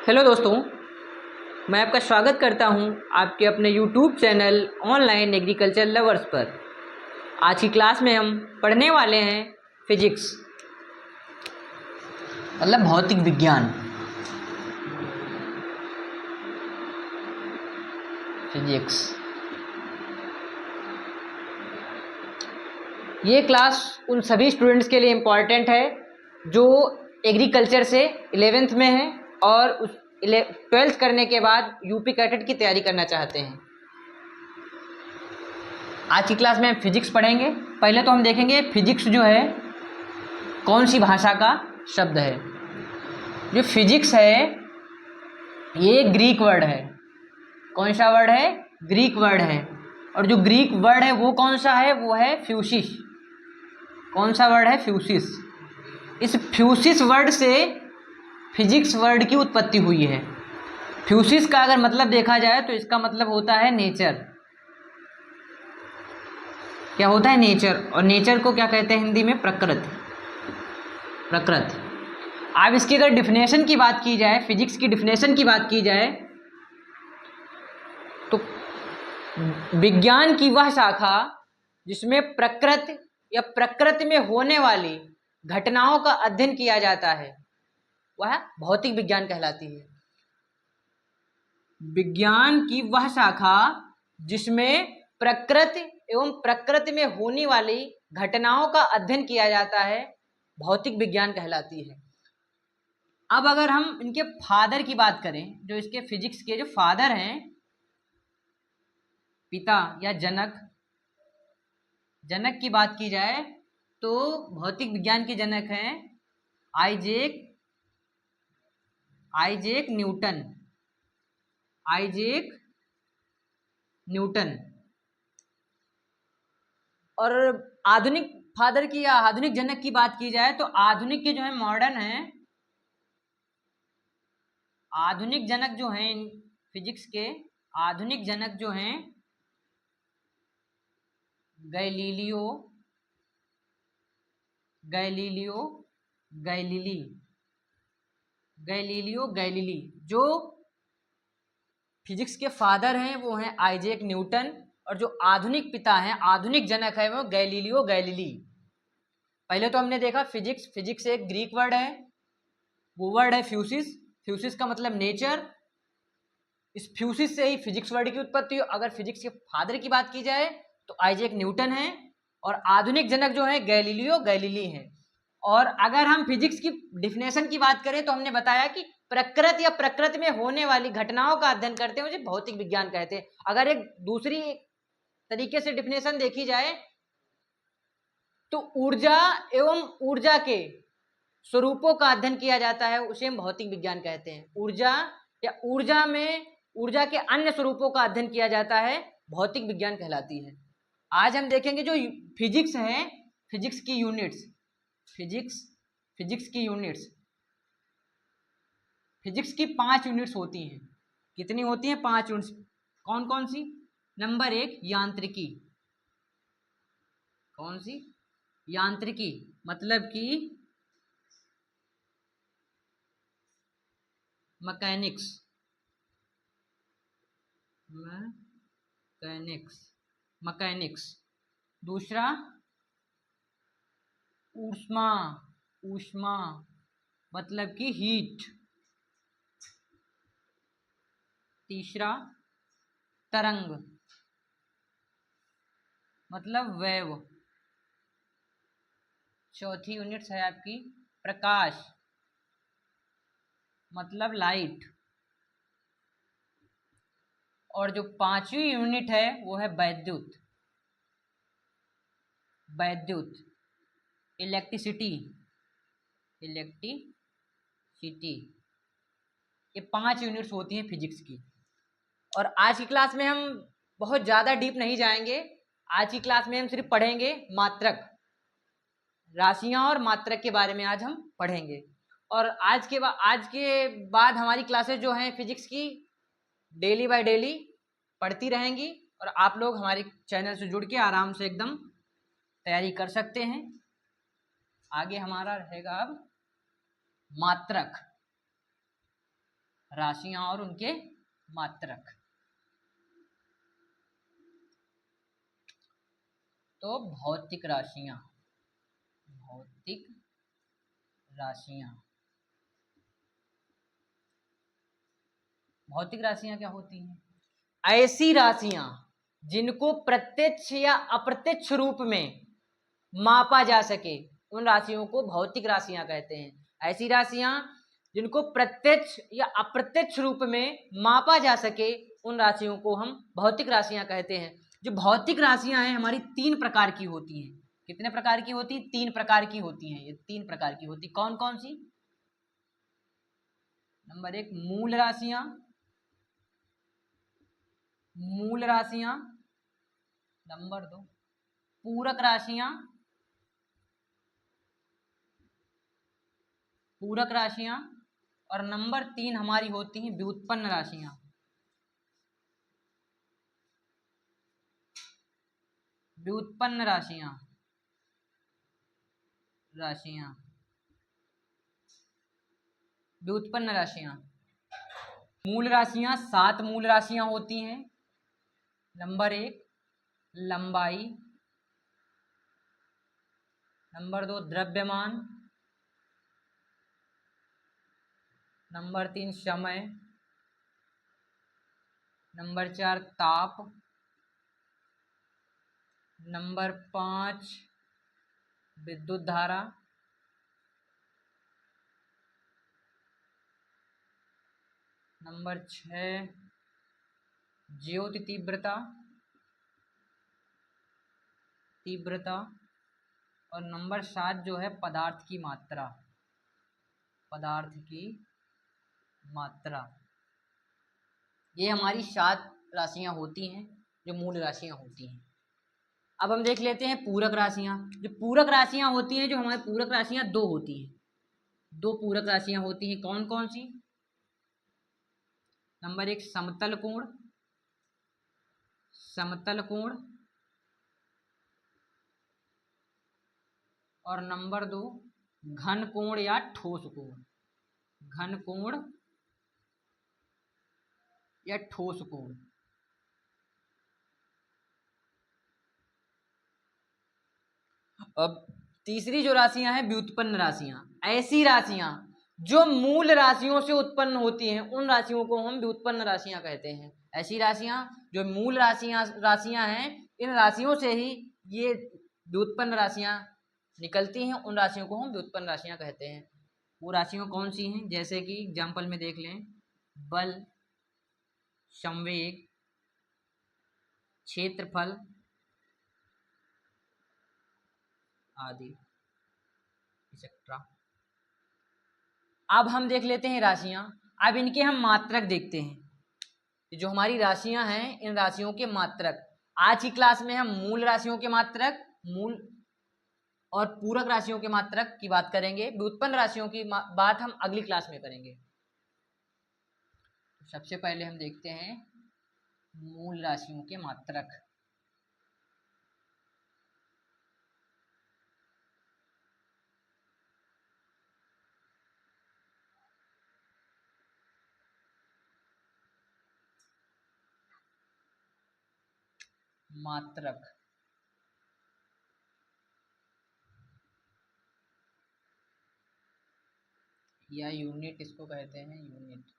Hello दोस्तों, मैं आपका स्वागत करता हूं आपके अपने YouTube channel online agriculture lovers पर। आज की क्लास में हम पढ़ने वाले हैं फिजिक्स, मतलब भौतिक विज्ञान। फिजिक्स ये क्लास उन सभी स्टूडेंट्स के लिए इम्पॉर्टेंट है जो एग्रीकल्चर से 11th में हैं और उस 12th करने के बाद यूपी कैडेट की तैयारी करना चाहते हैं। आज की क्लास में हम फिजिक्स पढ़ेंगे। पहले तो हम देखेंगे फिजिक्स जो है कौन सी भाषा का शब्द है। जो फिजिक्स है ये ग्रीक वर्ड है। कौन सा वर्ड है? ग्रीक वर्ड है। और जो ग्रीक वर्ड है वो कौन सा है? वो है फ्यूसिस। कौन सा वर्ड है? फ्यूसिस। इस फ्यूसिस वर्ड से फिजिक्स वर्ड की उत्पत्ति हुई है। फ्यूसिस का अगर मतलब देखा जाए तो इसका मतलब होता है नेचर। क्या होता है? नेचर। और नेचर को क्या कहते हैं हिंदी में? प्रकृति। प्रकृति। अब इसकी अगर डिफिनेशन की बात की जाए, फिजिक्स की डिफिनेशन की बात की जाए तो विज्ञान की वह शाखा जिसमें प्रकृति या प्रकृति में होने वाली घटनाओं का अध्ययन किया जाता है वह भौतिक विज्ञान कहलाती है। विज्ञान की वह शाखा जिसमें प्रकृति एवं प्रकृति में होने वाली घटनाओं का अध्ययन किया जाता है भौतिक विज्ञान कहलाती है। अब अगर हम इनके फादर की बात करें, जो इसके फिजिक्स के जो फादर हैं, पिता या जनक की बात की जाए तो भौतिक विज्ञान के जनक हैं आइजैक न्यूटन। और आधुनिक फादर की या आधुनिक जनक की बात की जाए तो आधुनिक के जो है मॉडर्न हैं, आधुनिक जनक जो हैं फिजिक्स के, आधुनिक जनक जो हैं गैलीलियो गैलीली। जो फिजिक्स के फादर हैं वो हैं आइजैक न्यूटन, और जो आधुनिक पिता हैं, आधुनिक जनक है वो गैलीलियो गैलीली। पहले तो हमने देखा फिजिक्स एक ग्रीक वर्ड है, वो वर्ड है फ्यूसिस का मतलब नेचर। इस फ्यूसिस से ही फिजिक्स वर्ड की उत्पत्ति हो। अगर फिजिक्स के फादर की बात की जाए तो आइजैक न्यूटन है, और आधुनिक जनक जो है गैलीलियो गैलीली हैं। और अगर हम फिजिक्स की डिफिनेशन की बात करें तो हमने बताया कि प्रकृति या प्रकृति में होने वाली घटनाओं का अध्ययन करते हैं उसे भौतिक विज्ञान कहते हैं। अगर एक दूसरी तरीके से डिफिनेशन देखी जाए तो ऊर्जा एवं ऊर्जा के स्वरूपों का अध्ययन किया जाता है उसे हम भौतिक विज्ञान कहते हैं। ऊर्जा या ऊर्जा के अन्य स्वरूपों का अध्ययन किया जाता है भौतिक विज्ञान कहलाती है। आज हम देखेंगे जो फिजिक्स है, फिजिक्स की यूनिट्स, फिजिक्स की 5 यूनिट्स होती हैं। कितनी होती हैं? 5 यूनिट्स। कौन कौन सी? नंबर 1 यांत्रिकी। कौन सी? यांत्रिकी मतलब कि मैकेनिक्स। दूसरा ऊष्मा मतलब कि हीट। तीसरा तरंग मतलब वेव। चौथी यूनिट है आपकी प्रकाश मतलब लाइट। और जो 5वीं यूनिट है वो है वैद्युत इलेक्ट्रिसिटी। ये 5 यूनिट्स होती हैं फिजिक्स की। और आज की क्लास में हम बहुत ज़्यादा डीप नहीं जाएंगे। आज की क्लास में हम सिर्फ पढ़ेंगे मात्रक, राशियां और मात्रक के बारे में आज हम पढ़ेंगे। और आज के बाद हमारी क्लासेस जो हैं फिजिक्स की डेली बाय डेली पढ़ती रहेंगी, और आप लोग हमारे चैनल से जुड़ के आराम से एकदम तैयारी कर सकते हैं। आगे हमारा रहेगा अब मात्रक, राशियां और उनके मात्रक। तो भौतिक राशियां, भौतिक राशियां, भौतिक राशियां क्या होती हैं? ऐसी राशियां जिनको प्रत्यक्ष या अप्रत्यक्ष रूप में मापा जा सके, उन राशियों को भौतिक राशियां कहते हैं। ऐसी राशियां जिनको प्रत्यक्ष या अप्रत्यक्ष रूप में मापा जा सके, उन राशियों को हम भौतिक राशियां कहते हैं। जो भौतिक राशियां हैं हमारी 3 प्रकार की होती हैं। कितने प्रकार की होती? 3 प्रकार की होती हैं। ये 3 प्रकार की होती, कौन कौन सी? नंबर 1 मूल राशियां, मूल राशियां। नंबर 2 पूरक राशियां, पूरक राशियां। और नंबर 3 हमारी होती हैं व्युत्पन्न राशियां। व्युत्पन्न राशियां, राशियां, व्युत्पन्न राशियां। मूल राशियां 7 मूल राशियां होती हैं। नंबर 1 लंबाई, नंबर 2 द्रव्यमान, नंबर 3 समय, नंबर 4 ताप, नंबर 5 विद्युत धारा, नंबर 6 ज्योति तीव्रता, तीव्रता। और नंबर 7 जो है पदार्थ की मात्रा, पदार्थ की मात्रा। ये हमारी 7 राशियां होती हैं जो मूल राशियां होती हैं। अब हम देख लेते हैं पूरक राशियां। जो पूरक राशियां होती हैं, जो हमारी पूरक राशियां 2 होती हैं। 2 पूरक राशियां होती हैं, कौन कौन सी? नंबर 1 समतल कोण, समतल कोण। और नंबर 2 घन कोण या ठोस कोण, घन कोण या ठोस कोण। अब तीसरी जो राशियां हैं व्युत्पन्न राशियां। ऐसी राशियां जो मूल राशियों से उत्पन्न होती हैं, उन राशियों को हम व्युत्पन्न राशियां कहते हैं। ऐसी राशियां जो मूल राशियां हैं, इन राशियों से ही ये व्युत्पन्न राशियां निकलती हैं, उन राशियों को हम व्युत्पन्न राशियां कहते हैं। वो राशियां कौन सी हैं? जैसे कि एग्जाम्पल में देख लें, बल, संवेग, क्षेत्रफल आदि एक्सेट्रा। अब हम देख लेते हैं राशियां। अब इनके हम मात्रक देखते हैं। जो हमारी राशियां हैं, इन राशियों के मात्रक। आज की क्लास में हम मूल राशियों के मात्रक, मूल और पूरक राशियों के मात्रक की बात करेंगे। व्युत्पन्न राशियों की बात हम अगली क्लास में करेंगे। सबसे पहले हम देखते हैं मूल राशियों के मात्रक। मात्रक या यूनिट इसको कहते हैं, यूनिट।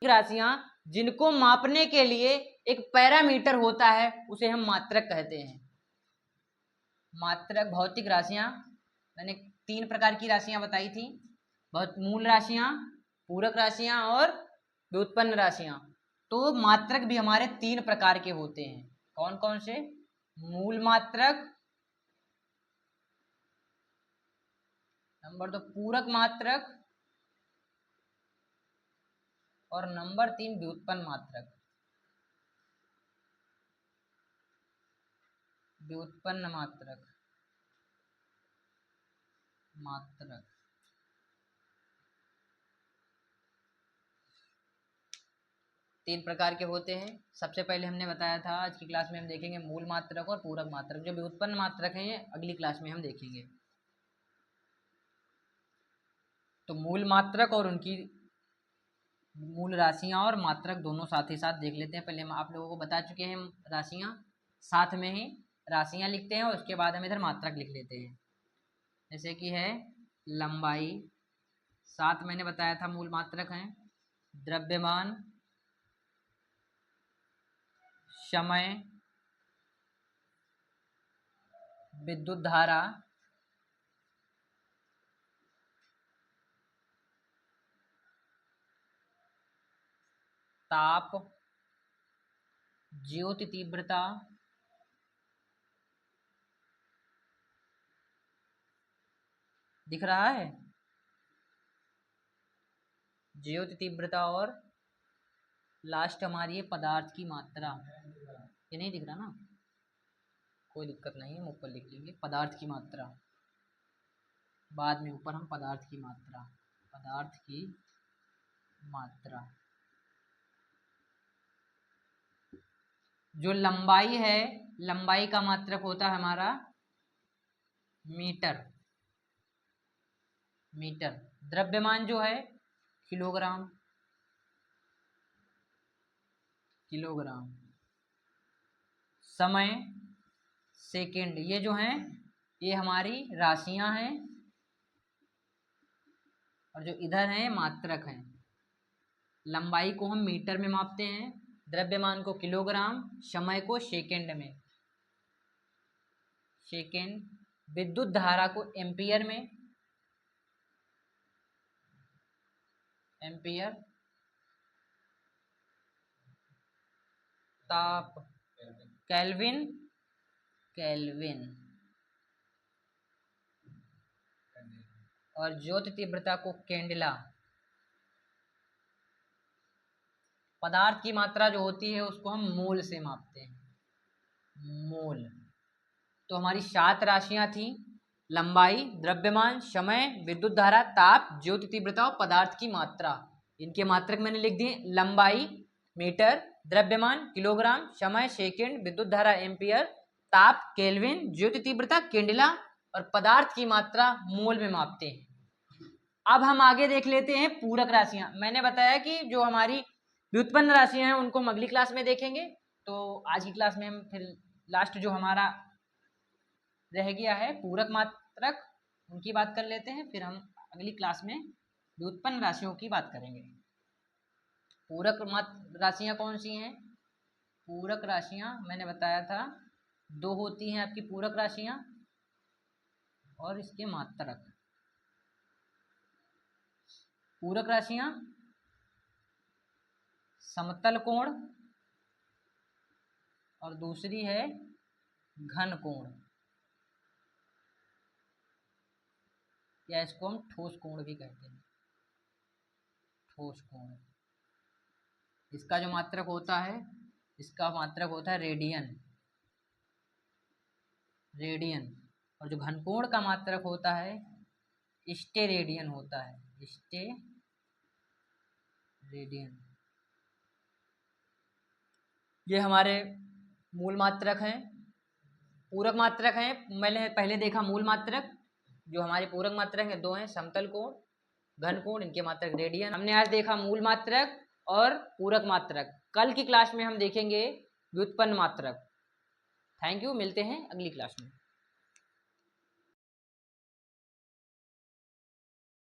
राशियां जिनको मापने के लिए एक पैरामीटर होता है, उसे हम मात्रक कहते हैं। मात्रक भौतिक राशियां, मैंने 3 प्रकार की राशियां बताई थी। बहुत मूल राशियां, पूरक राशियां और व्युत्पन्न राशियां। तो मात्रक भी हमारे 3 प्रकार के होते हैं। कौन कौन से? मूल मात्रक, नंबर 2 पूरक मात्रक, और नंबर 3 व्युत्पन्न मात्रक। व्युत्पन्न मात्रक, मात्रक। तीन प्रकार के होते हैं। सबसे पहले हमने बताया था, आज की क्लास में हम देखेंगे मूल मात्रक और पूरक मात्रक। जो व्युत्पन्न मात्रक हैं, ये अगली क्लास में हम देखेंगे। तो मूल मात्रक और उनकी मूल राशियां और मात्रक दोनों साथ ही साथ देख लेते हैं। पहले हम आप लोगों को बता चुके हैं राशियां, साथ में ही राशियां लिखते हैं और उसके बाद हम इधर मात्रक लिख लेते हैं। जैसे कि है लंबाई, साथ मैंने बताया था मूल मात्रक हैं। द्रव्यमान, समय, विद्युत धारा, ताप, ज्योति तीव्रता, दिख रहा है ज्योति तीव्रता, और लास्ट हमारी है पदार्थ की मात्रा। ये नहीं दिख रहा ना, कोई दिक्कत नहीं है, हम ऊपर लिख लेंगे पदार्थ की मात्रा। बाद में ऊपर हम पदार्थ की मात्रा, पदार्थ की मात्रा। जो लंबाई है, लंबाई का मात्रक होता है हमारा मीटर, मीटर। द्रव्यमान जो है किलोग्राम, किलोग्राम। समय सेकंड। ये जो हैं ये हमारी राशियां हैं और जो इधर हैं मात्रक हैं। लंबाई को हम मीटर में मापते हैं, द्रव्यमान को किलोग्राम, समय को सेकंड में, सेकंड। विद्युत धारा को एम्पियर में, एम्पियर। ताप केल्विन, केल्विन। और ज्योति तीव्रता को कैंडेला। पदार्थ की मात्रा जो होती है उसको हम मोल से मापते हैं, मोल। तो हमारी 7 राशियां थी, लंबाई, द्रव्यमान, समय, विद्युत धारा, ताप, ज्योति तीव्रता और पदार्थ की मात्रा। इनके मात्रक मैंने लिख दिए, लंबाई मीटर, द्रव्यमान किलोग्राम, समय सेकंड, विद्युत धारा एम्पियर, ताप केल्विन, ज्योति तीव्रता कैंडेला और पदार्थ की मात्रा मोल में मापते हैं। अब हम आगे देख लेते हैं पूरक राशियां। मैंने बताया कि जो हमारी व्युत्पन्न राशियां हैं उनको हम अगली क्लास में देखेंगे, तो आज की क्लास में हम फिर लास्ट जो हमारा रह गया है पूरक मात्रक, उनकी बात कर लेते हैं। फिर हम अगली क्लास में व्युत्पन्न राशियों की बात करेंगे। पूरक राशियां कौन सी हैं? पूरक राशियां मैंने बताया था 2 होती हैं आपकी पूरक राशियां और इसके मात्रक। पूरक राशियां समतल कोण और दूसरी है घन कोण, या इसको हम ठोस कोण भी कहते हैं, ठोस कोण। इसका जो मात्रक होता है, इसका मात्रक होता है रेडियन, रेडियन। और जो घनकोण का मात्रक होता है स्टेरेडियन होता है, स्टेरेडियन। ये हमारे मूल मात्रक हैं। पूरक मात्रक हैं, मैंने पहले देखा मूल मात्रक। जो हमारे पूरक मात्रक हैं 2 हैं, समतल कोण, घन कोण, इनके मात्रक रेडियन। हमने आज देखा मूल मात्रक और पूरक मात्रक। कल की क्लास में हम देखेंगे व्युत्पन्न मात्रक। थैंक यू, मिलते हैं अगली क्लास में।